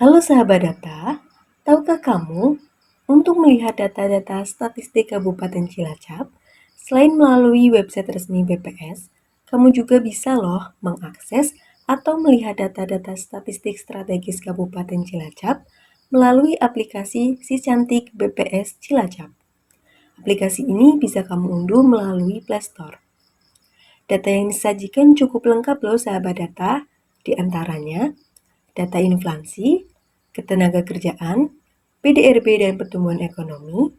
Halo sahabat data, tahukah kamu untuk melihat data-data statistik Kabupaten Cilacap, selain melalui website resmi BPS, kamu juga bisa loh mengakses atau melihat data-data statistik strategis Kabupaten Cilacap melalui aplikasi Si Cantik BPS Cilacap. Aplikasi ini bisa kamu unduh melalui Play Store. Data yang disajikan cukup lengkap loh sahabat data, di antaranya data inflasi, ketenagakerjaan, PDRB dan pertumbuhan ekonomi,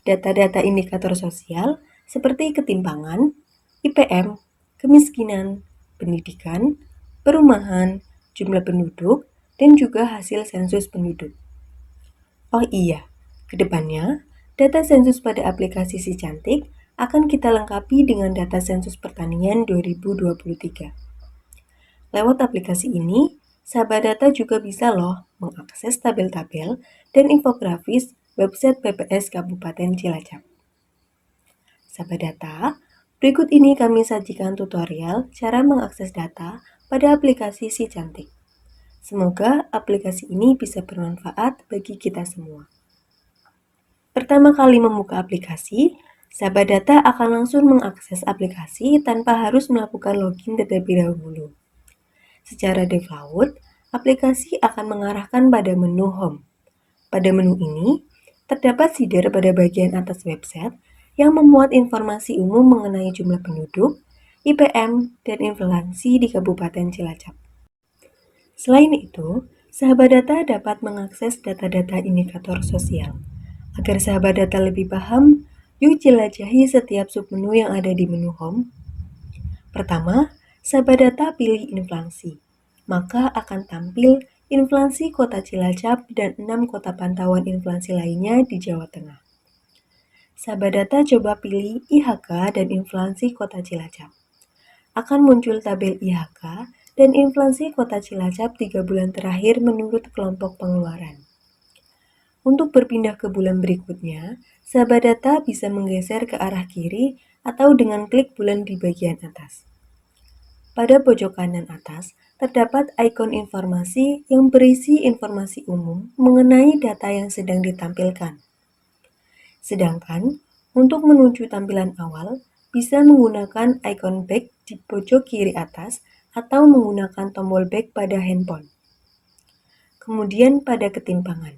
data-data indikator sosial seperti ketimpangan, IPM, kemiskinan, pendidikan, perumahan, jumlah penduduk, dan juga hasil sensus penduduk. Oh iya, kedepannya data sensus pada aplikasi Si Cantik akan kita lengkapi dengan data sensus pertanian 2023. Lewat aplikasi ini, sahabat data juga bisa loh mengakses tabel-tabel dan infografis website BPS Kabupaten Cilacap. Sahabat data, berikut ini kami sajikan tutorial cara mengakses data pada aplikasi Si Cantik. Semoga aplikasi ini bisa bermanfaat bagi kita semua. Pertama kali membuka aplikasi, sahabat data akan langsung mengakses aplikasi tanpa harus melakukan login terlebih dahulu. Secara default, aplikasi akan mengarahkan pada menu Home. Pada menu ini, terdapat feeder pada bagian atas website yang memuat informasi umum mengenai jumlah penduduk, IPM, dan inflasi di Kabupaten Cilacap. Selain itu, sahabat data dapat mengakses data-data indikator sosial. Agar sahabat data lebih paham, yuk jelajahi setiap submenu yang ada di menu Home. Pertama, sahabat data pilih inflasi. Maka akan tampil inflasi Kota Cilacap dan 6 kota pantauan inflasi lainnya di Jawa Tengah. Sahabat data coba pilih IHK dan inflasi Kota Cilacap. Akan muncul tabel IHK dan inflasi Kota Cilacap 3 bulan terakhir menurut kelompok pengeluaran. Untuk berpindah ke bulan berikutnya, sahabat data bisa menggeser ke arah kiri atau dengan klik bulan di bagian atas. Pada pojok kanan atas, terdapat ikon informasi yang berisi informasi umum mengenai data yang sedang ditampilkan. Sedangkan, untuk menuju tampilan awal, bisa menggunakan ikon back di pojok kiri atas atau menggunakan tombol back pada handphone. Kemudian pada ketimpangan,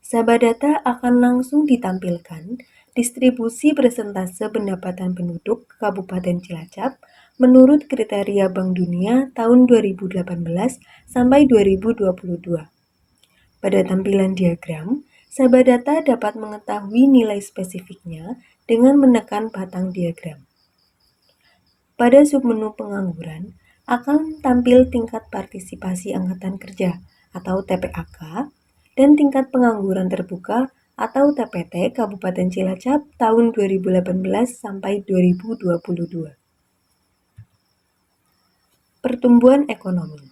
sahabat data akan langsung ditampilkan distribusi persentase pendapatan penduduk Kabupaten Cilacap menurut kriteria Bank Dunia tahun 2018 sampai 2022. Pada tampilan diagram, sahabat data dapat mengetahui nilai spesifiknya dengan menekan batang diagram. Pada submenu pengangguran, akan tampil tingkat partisipasi angkatan kerja atau TPAK dan tingkat pengangguran terbuka atau TPT Kabupaten Cilacap tahun 2018 sampai 2022. Pertumbuhan ekonomi.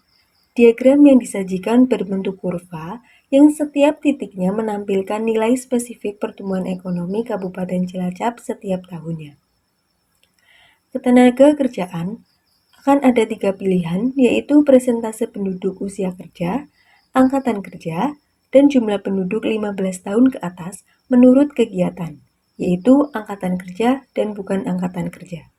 Diagram yang disajikan berbentuk kurva yang setiap titiknya menampilkan nilai spesifik pertumbuhan ekonomi Kabupaten Cilacap setiap tahunnya. Ketenaga kerjaan akan ada 3 pilihan, yaitu persentase penduduk usia kerja, angkatan kerja, dan jumlah penduduk 15 tahun ke atas menurut kegiatan, yaitu angkatan kerja dan bukan angkatan kerja.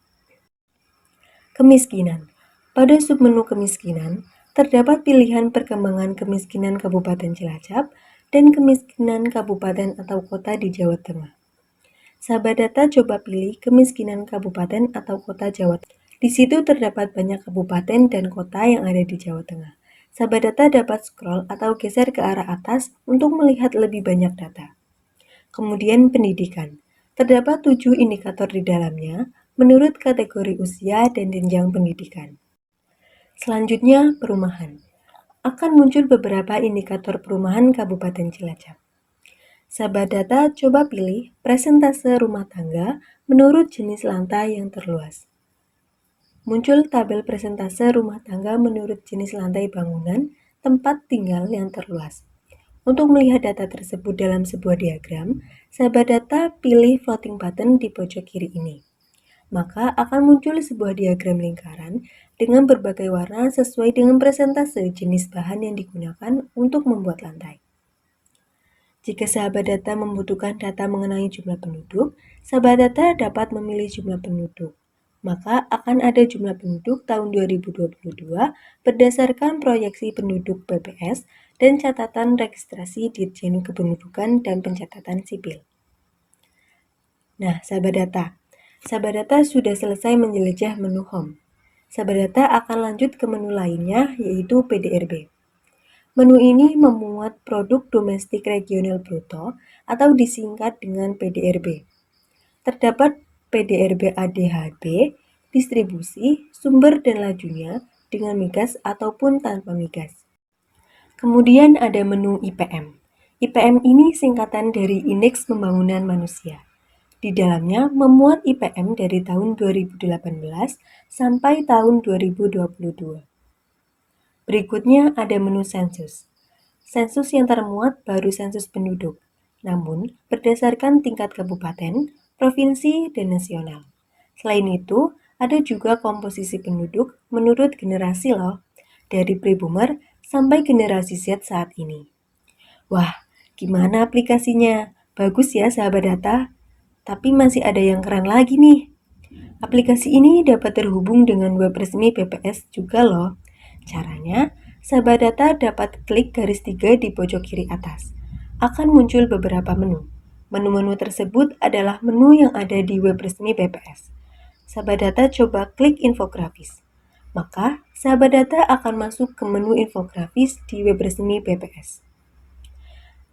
Kemiskinan. Pada submenu kemiskinan, terdapat pilihan perkembangan kemiskinan Kabupaten Cilacap dan kemiskinan kabupaten atau kota di Jawa Tengah. Sahabat data coba pilih kemiskinan kabupaten atau kota Jawa Tengah. Di situ terdapat banyak kabupaten dan kota yang ada di Jawa Tengah. Sahabat data dapat scroll atau geser ke arah atas untuk melihat lebih banyak data. Kemudian pendidikan. Terdapat 7 indikator di dalamnya menurut kategori usia dan jenjang pendidikan. Selanjutnya, perumahan. Akan muncul beberapa indikator perumahan Kabupaten Cilacap. Sahabat data coba pilih presentase rumah tangga menurut jenis lantai yang terluas. Muncul tabel presentase rumah tangga menurut jenis lantai bangunan tempat tinggal yang terluas. Untuk melihat data tersebut dalam sebuah diagram, sahabat data pilih floating button di pojok kiri ini. Maka akan muncul sebuah diagram lingkaran dengan berbagai warna sesuai dengan presentase jenis bahan yang digunakan untuk membuat lantai. Jika sahabat data membutuhkan data mengenai jumlah penduduk, sahabat data dapat memilih jumlah penduduk. Maka akan ada jumlah penduduk tahun 2022 berdasarkan proyeksi penduduk BPS dan catatan registrasi Ditjen Kependudukan dan Pencatatan Sipil. Nah, sahabat data sudah selesai menjelajah menu home. Sahabat data akan lanjut ke menu lainnya, yaitu PDRB. Menu ini memuat produk domestik regional bruto atau disingkat dengan PDRB. Terdapat PDRB ADHB, distribusi, sumber dan lajunya dengan migas ataupun tanpa migas. Kemudian ada menu IPM. IPM ini singkatan dari Indeks Pembangunan Manusia. Di dalamnya memuat IPM dari tahun 2018 sampai tahun 2022. Berikutnya ada menu sensus. Sensus yang termuat baru sensus penduduk, namun berdasarkan tingkat kabupaten, provinsi, dan nasional. Selain itu, ada juga komposisi penduduk menurut generasi loh, dari pre-boomer sampai generasi Z saat ini. Wah, gimana aplikasinya? Bagus ya sahabat data, tapi masih ada yang keren lagi nih. Aplikasi ini dapat terhubung dengan web resmi BPS juga loh. Caranya, sahabat data dapat klik garis 3 di pojok kiri atas. Akan muncul beberapa menu. Menu-menu tersebut adalah menu yang ada di web resmi BPS. Sahabat data coba klik infografis. Maka, sahabat data akan masuk ke menu infografis di web resmi BPS.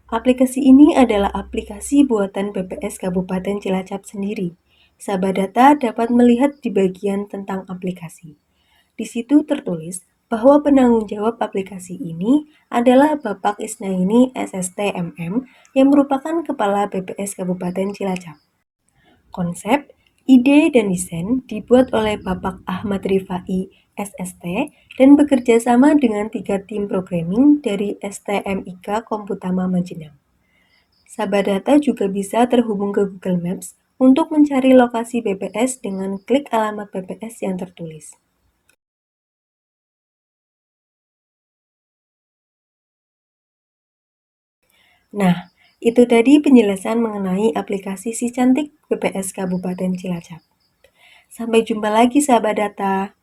Aplikasi ini adalah aplikasi buatan BPS Kabupaten Cilacap sendiri. Sahabat data dapat melihat di bagian tentang aplikasi. Di situ tertulis bahwa penanggung jawab aplikasi ini adalah Bapak Isnaini SST MM yang merupakan Kepala BPS Kabupaten Cilacap. Konsep, ide, dan desain dibuat oleh Bapak Ahmad Rifai SST dan bekerja sama dengan 3 tim programming dari STMIK Komputama Majenang. Sahabat data juga bisa terhubung ke Google Maps untuk mencari lokasi BPS dengan klik alamat BPS yang tertulis. Nah, itu tadi penjelasan mengenai aplikasi si cantik BPS Kabupaten Cilacap. Sampai jumpa lagi sahabat data.